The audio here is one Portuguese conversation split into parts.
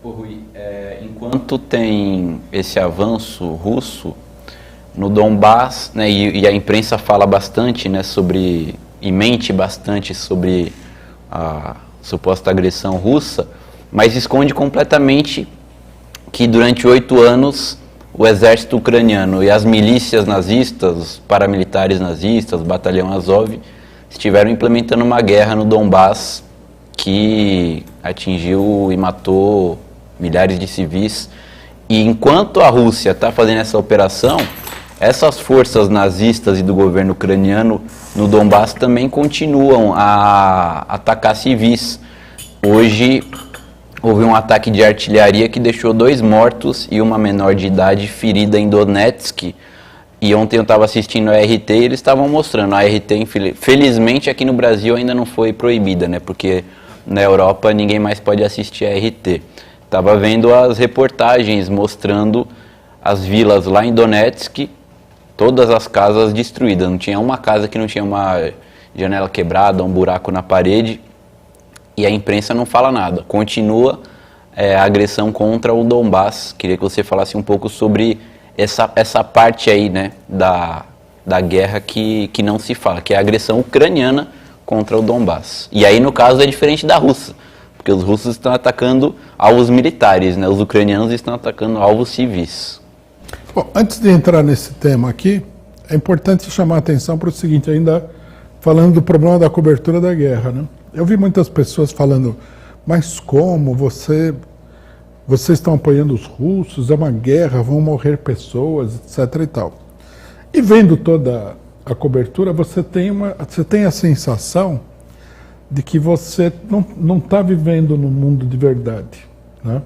Pô, Rui, enquanto tem esse avanço russo no Donbás, né, e a imprensa fala bastante, né, sobre, e mente bastante sobre a suposta agressão russa, mas esconde completamente que durante 8 anos o exército ucraniano e as milícias nazistas, os paramilitares nazistas, o batalhão Azov, estiveram implementando uma guerra no Donbás que atingiu e matou milhares de civis. E enquanto a Rússia está fazendo essa operação, essas forças nazistas e do governo ucraniano no Donbás também continuam a atacar civis. Hoje houve um ataque de artilharia que deixou 2 mortos e uma menor de idade ferida em Donetsk. E ontem eu estava assistindo a RT e eles estavam mostrando. A RT, felizmente, aqui no Brasil ainda não foi proibida, né? Porque na Europa ninguém mais pode assistir a RT. Estava vendo as reportagens mostrando as vilas lá em Donetsk, todas as casas destruídas. Não tinha uma casa que não tinha uma janela quebrada, um buraco na parede. E a imprensa não fala nada. Continua a agressão contra o Donbás. Queria que você falasse um pouco sobre essa parte aí, né, da guerra que não se fala, que é a agressão ucraniana contra o Donbás. E aí, no caso, é diferente da russa, porque os russos estão atacando alvos militares, né? Os ucranianos estão atacando alvos civis. Bom, antes de entrar nesse tema aqui, é importante chamar a atenção para o seguinte, ainda falando do problema da cobertura da guerra, né? Eu vi muitas pessoas falando, mas como vocês estão apoiando os russos, é uma guerra, vão morrer pessoas, etc. e tal. E vendo toda a cobertura, você tem a sensação de que você não está vivendo no mundo de verdade, né?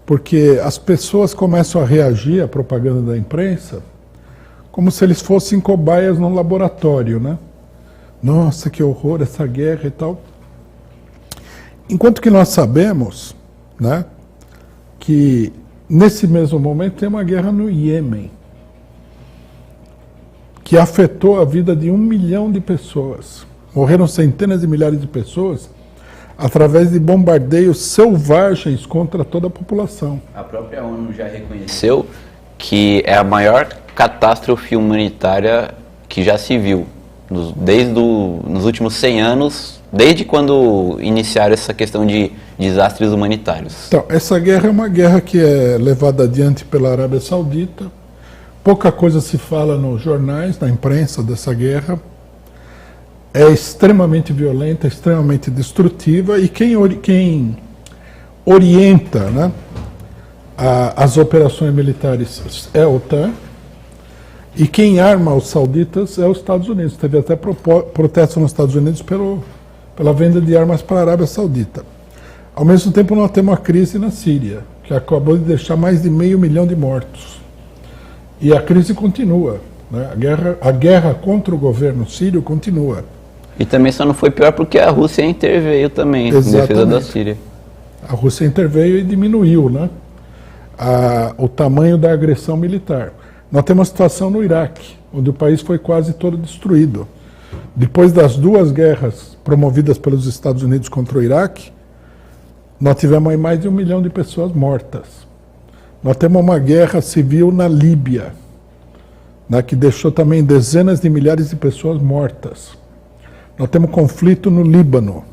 Porque as pessoas começam a reagir à propaganda da imprensa como se eles fossem cobaias num laboratório, né? Nossa, que horror essa guerra e tal. Enquanto que nós sabemos, né, que nesse mesmo momento tem uma guerra no Iêmen, que afetou a vida de 1 milhão de pessoas. Morreram centenas de milhares de pessoas através de bombardeios selvagens contra toda a população. A própria ONU já reconheceu que é a maior catástrofe humanitária que já se viu nos últimos 100 anos, desde quando iniciaram essa questão de desastres humanitários. Então, essa guerra é uma guerra que é levada adiante pela Arábia Saudita. Pouca coisa se fala nos jornais, na imprensa dessa guerra. É extremamente violenta, extremamente destrutiva, e quem orienta, né, as operações militares é a OTAN, e quem arma os sauditas é os Estados Unidos. Teve até protesto nos Estados Unidos pela venda de armas para a Arábia Saudita. Ao mesmo tempo, nós temos a crise na Síria, que acabou de deixar mais de 500 mil de mortos. E a crise continua, né? A guerra contra o governo sírio continua. E também só não foi pior porque a Rússia interveio também em defesa da Síria. A Rússia interveio e diminuiu, né, o tamanho da agressão militar. Nós temos uma situação no Iraque, onde o país foi quase todo destruído. Depois das 2 guerras promovidas pelos Estados Unidos contra o Iraque, nós tivemos aí mais de 1 milhão de pessoas mortas. Nós temos uma guerra civil na Líbia, né, que deixou também dezenas de milhares de pessoas mortas. Nós temos conflito no Líbano.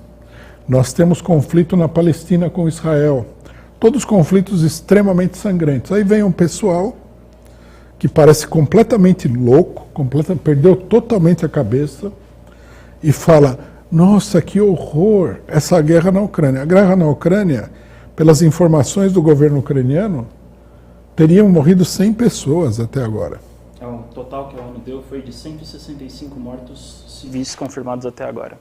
Nós temos conflito na Palestina com Israel. Todos conflitos extremamente sangrentos. Aí vem um pessoal que parece completamente louco, perdeu totalmente a cabeça, e fala, nossa, que horror essa guerra na Ucrânia. A guerra na Ucrânia, pelas informações do governo ucraniano, teriam morrido 100 pessoas até agora. O total que a ONU deu foi de 165 mortos civis confirmados até agora.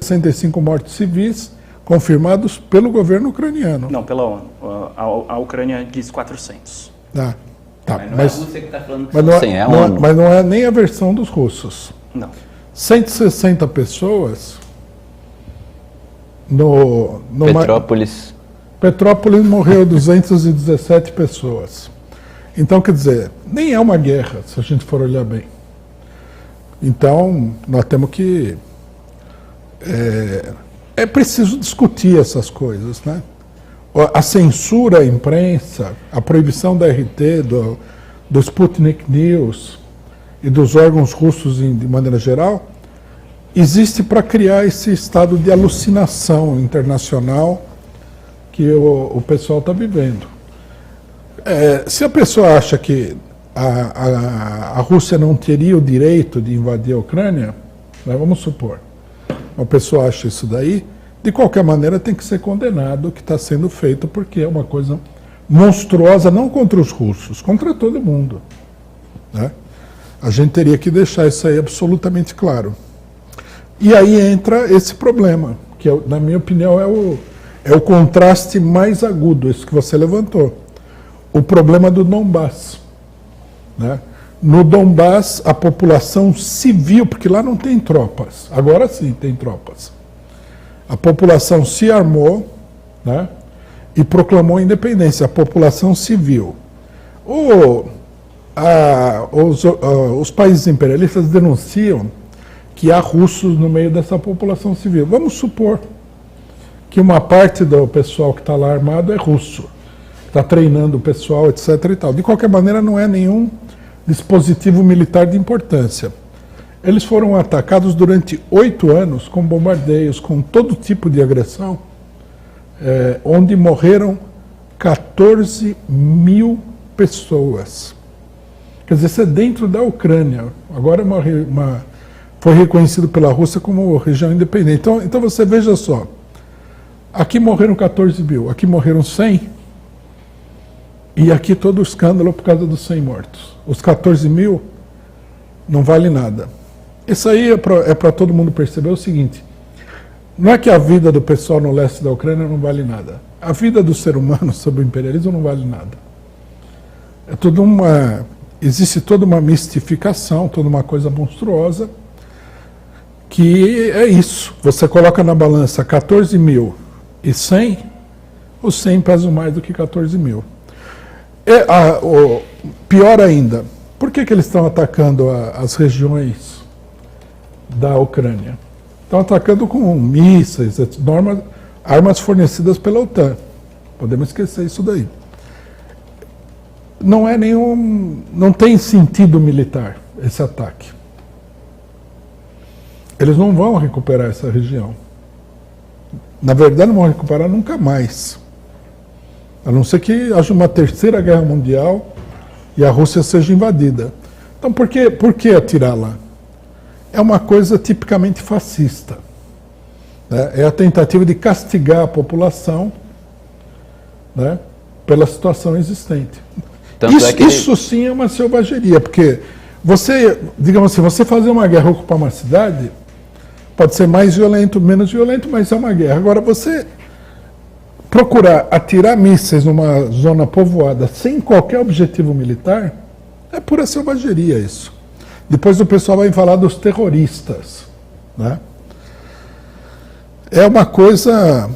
165 mortos civis confirmados pelo governo ucraniano. Não, pela ONU. A Ucrânia diz 400. Tá, Mas não é a Rússia que está falando que mas, são 100, é a ONU. Mas não é nem a versão dos russos. Não. 160 pessoas Petrópolis. Petrópolis morreu 217 pessoas. Então, quer dizer, nem é uma guerra, se a gente for olhar bem. Então, nós temos que... É preciso discutir essas coisas, né? A censura à imprensa, a proibição da RT, do Sputnik News e dos órgãos russos de maneira geral, existe para criar esse estado de alucinação internacional que o pessoal está vivendo. Se a pessoa acha que a Rússia não teria o direito de invadir a Ucrânia, né, vamos supor, uma pessoa acha isso daí, de qualquer maneira tem que ser condenado o que está sendo feito, porque é uma coisa monstruosa, não contra os russos, contra todo mundo, né? A gente teria que deixar isso aí absolutamente claro. E aí entra esse problema, que na minha opinião é o contraste mais agudo, isso que você levantou. O problema do Donbass, né? No Donbass, a população civil, porque lá não tem tropas, agora sim tem tropas. A população se armou, né? E proclamou a independência, a população civil. Os países imperialistas denunciam que há russos no meio dessa população civil. Vamos supor que uma parte do pessoal que está lá armado é russo, está treinando o pessoal, etc. e tal. De qualquer maneira, não é nenhum dispositivo militar de importância. Eles foram atacados durante 8 anos com bombardeios, com todo tipo de agressão, onde morreram 14 mil pessoas. Quer dizer, isso é dentro da Ucrânia. Agora foi reconhecido pela Rússia como região independente. Então você veja só, aqui morreram 14 mil, aqui morreram 100, e aqui todo o escândalo por causa dos 100 mortos. Os 14 mil não vale nada. Isso aí é para todo mundo perceber o seguinte, não é que a vida do pessoal no leste da Ucrânia não vale nada. A vida do ser humano sob o imperialismo não vale nada. Existe toda uma mistificação, toda uma coisa monstruosa, que é isso. Você coloca na balança 14 mil e 100, os 100 pesam mais do que 14 mil. Pior ainda, por que eles estão atacando as regiões da Ucrânia? Estão atacando com mísseis, armas fornecidas pela OTAN. Podemos esquecer isso daí. Não tem sentido militar esse ataque. Eles não vão recuperar essa região. Na verdade, não vão recuperar nunca mais. A não ser que haja uma terceira guerra mundial e a Rússia seja invadida. Então, por que atirar lá? É uma coisa tipicamente fascista, né? É a tentativa de castigar a população, né, pela situação existente. Isso sim é uma selvageria, porque digamos assim, você fazer uma guerra, ocupar uma cidade, pode ser mais violento, menos violento, mas é uma guerra. Agora, você procurar atirar mísseis numa zona povoada sem qualquer objetivo militar, é pura selvageria isso. Depois o pessoal vai falar dos terroristas, né? É uma coisa,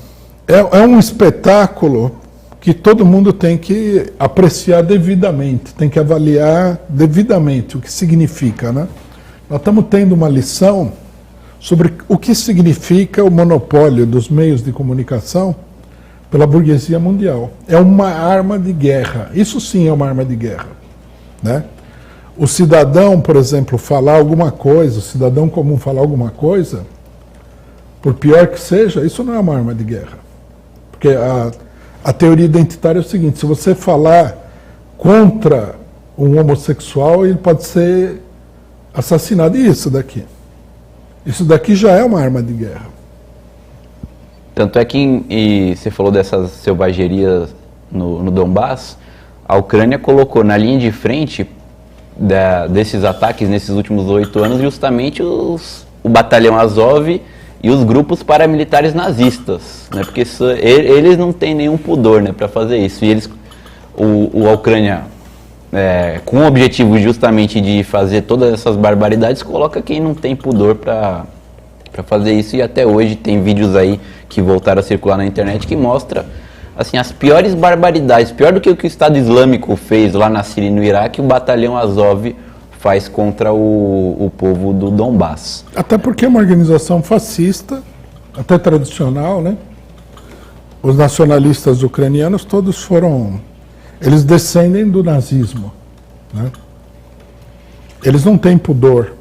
é um espetáculo que todo mundo tem que apreciar devidamente, tem que avaliar devidamente o que significa, né? Nós estamos tendo uma lição sobre o que significa o monopólio dos meios de comunicação pela burguesia mundial. É uma arma de guerra, isso sim é uma arma de guerra, né? O cidadão, por exemplo, falar alguma coisa, o cidadão comum falar alguma coisa, por pior que seja, isso não é uma arma de guerra. Porque a teoria identitária é o seguinte, se você falar contra um homossexual, ele pode ser assassinado. E isso daqui já é uma arma de guerra. Tanto é que, você falou dessas selvagerias no Donbass, a Ucrânia colocou na linha de frente desses ataques nesses últimos 8 anos justamente o batalhão Azov e os grupos paramilitares nazistas, né? Porque eles não têm nenhum pudor, né, para fazer isso. E a Ucrânia, com o objetivo justamente de fazer todas essas barbaridades, coloca quem não tem pudor para fazer isso. E até hoje tem vídeos aí que voltaram a circular na internet que mostra assim, as piores barbaridades, pior do que o que o Estado Islâmico fez lá na Síria e no Iraque, o batalhão Azov faz contra o povo do Donbass. Até porque é uma organização fascista, até tradicional, né? os nacionalistas ucranianos todos eles descendem do nazismo, né? Eles não têm pudor